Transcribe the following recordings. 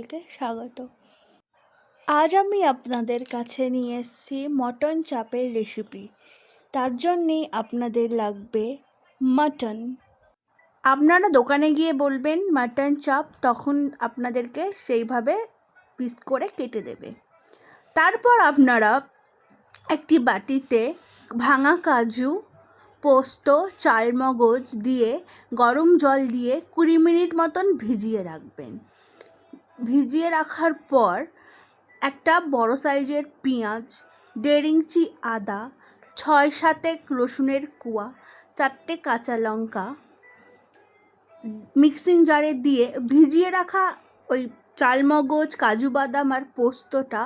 সকলকে স্বাগত। আজ আমি আপনাদের কাছে নিয়ে এসেছি মটন চাপের রেসিপি। তার জন্যে আপনাদের লাগবে মাটন। আপনারা দোকানে গিয়ে বলবেন মাটন চাপ, তখন আপনাদেরকে সেইভাবে পিস করে কেটে দেবে। তারপর আপনারা একটি বাটিতে ভাঙা কাজু, পোস্ত, চালমগজ দিয়ে গরম জল দিয়ে 20 মিনিট মতন ভিজিয়ে রাখবেন। ভিজিয়ে রাখার পর একটা বড় সাইজের পেঁয়াজ, 1.5 ইঞ্চি আদা, 6-7 রসুনের কোয়া, 4টে কাঁচা লঙ্কা মিক্সিং জারে দিয়ে ভিজিয়ে রাখা ওই চালমগজ, কাজু বাদাম আর পোস্তটা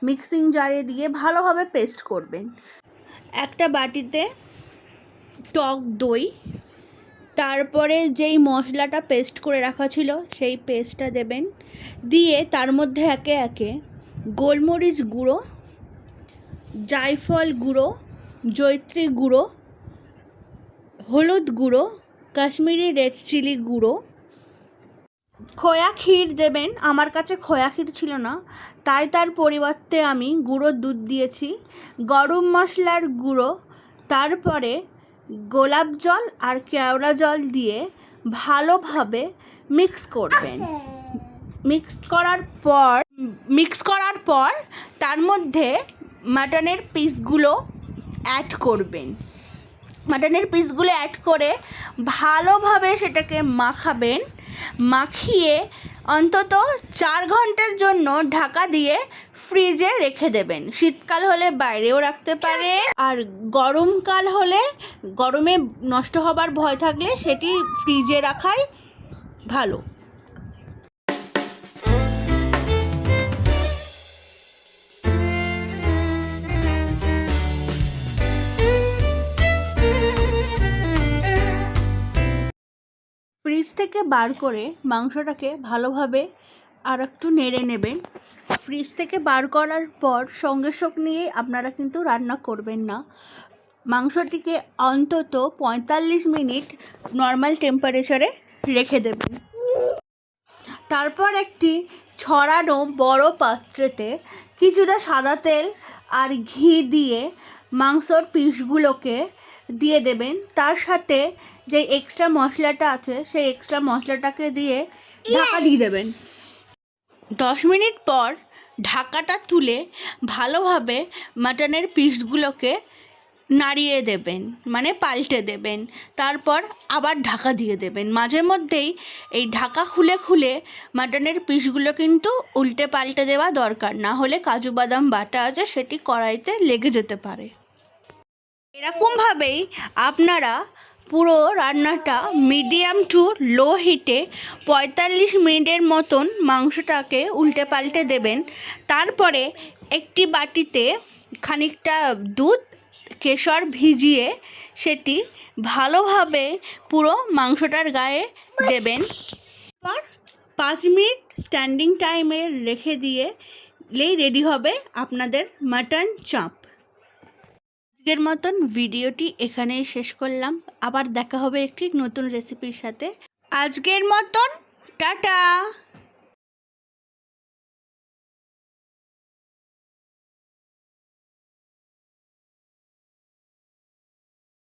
মিক্সিং জারে দিয়ে ভালোভাবে পেস্ট করবেন। একটা বাটিতে টক দই, তারপরে যেই মশলাটা পেস্ট করে রাখা ছিল সেই পেস্টটা দেবেন। দিয়ে তার মধ্যে একে একে গোলমরিচ গুঁড়ো, জায়ফল গুঁড়ো, জয়িত্রী গুঁড়ো, হলুদ গুঁড়ো, কাশ্মীরি রেড চিলি গুঁড়ো, খোয়া ক্ষীর দেবেন। আমার কাছে খোয়া ক্ষীর ছিল না, তাই তার পরিবর্তে আমি গুঁড়ো দুধ দিয়েছি, গরম মশলার গুঁড়ো, তারপরে গোলাপ জল আর কেওড়া জল দিয়ে ভালোভাবে মিক্স করবেন। মিক্স করার পর তার মধ্যে মাটনের পিসগুলো অ্যাড করবেন। মাটনের পিসগুলো অ্যাড করে ভালোভাবে সেটাকে মাখাবেন। মাখিয়ে অন্তত 4 ঘন্টার জন্য ঢাকা দিয়ে ফ্রিজে রেখে দেবেন। শীতকাল হলে বাইরেও রাখতে পারে, আর গরমকাল হলে গরমে নষ্ট হবার ভয় থাকলে সেটি ফ্রিজে রাখাই ভালো। ফ্রিজ থেকে বার করে মাংসটাকে ভালোভাবে আর একটু নেড়ে নেবেন। ফ্রিজ থেকে বার করার পর সঙ্গে নিয়ে আপনারা কিন্তু রান্না করবেন না। মাংসটিকে অন্তত 45 মিনিট নর্মাল টেম্পারেচারে রেখে দেবেন। তারপর একটি ছড়ানো বড় পাত্রেতে কিছুটা সাদা তেল আর ঘি দিয়ে মাংসর পিসগুলোকে দিয়ে দেবেন। তার সাথে যে এক্সট্রা মশলাটা আছে সেই এক্সট্রা মশলাটাকে দিয়ে ঢাকা দিয়ে দেবেন। 10 মিনিট পর ঢাকাটা তুলে ভালোভাবে মাটনের পিসগুলোকে নাড়িয়ে দেবেন, মানে পাল্টে দেবেন। তারপর আবার ঢাকা দিয়ে দেবেন। মাঝে মধ্যেই এই ঢাকা খুলে খুলে মাটনের পিসগুলো কিন্তু উল্টে পাল্টে দেওয়া দরকার, না হলে কাজু বাদাম বাটা আছে সেটি কড়াইতে লেগে যেতে পারে। এরকমভাবেই আপনারা পুরো রান্নাটা মিডিয়াম টু লো হিটে 45 মিনিটের মতন মাংসটাকে উল্টে পাল্টে দেবেন। তারপরে একটি বাটিতে খানিকটা দুধ, কেশর ভিজিয়ে সেটি ভালোভাবে পুরো মাংসটার গায়ে দেবেন। পর 5 মিনিট স্ট্যান্ডিং টাইমে রেখে দিয়েলেই রেডি হবে আপনাদের মাটন চাপ। আজকের মতন ভিডিওটি এখানেই শেষ করলাম। আবার দেখা হবে একটি নতুন রেসিপির সাথে। আজকের মতন টাটা।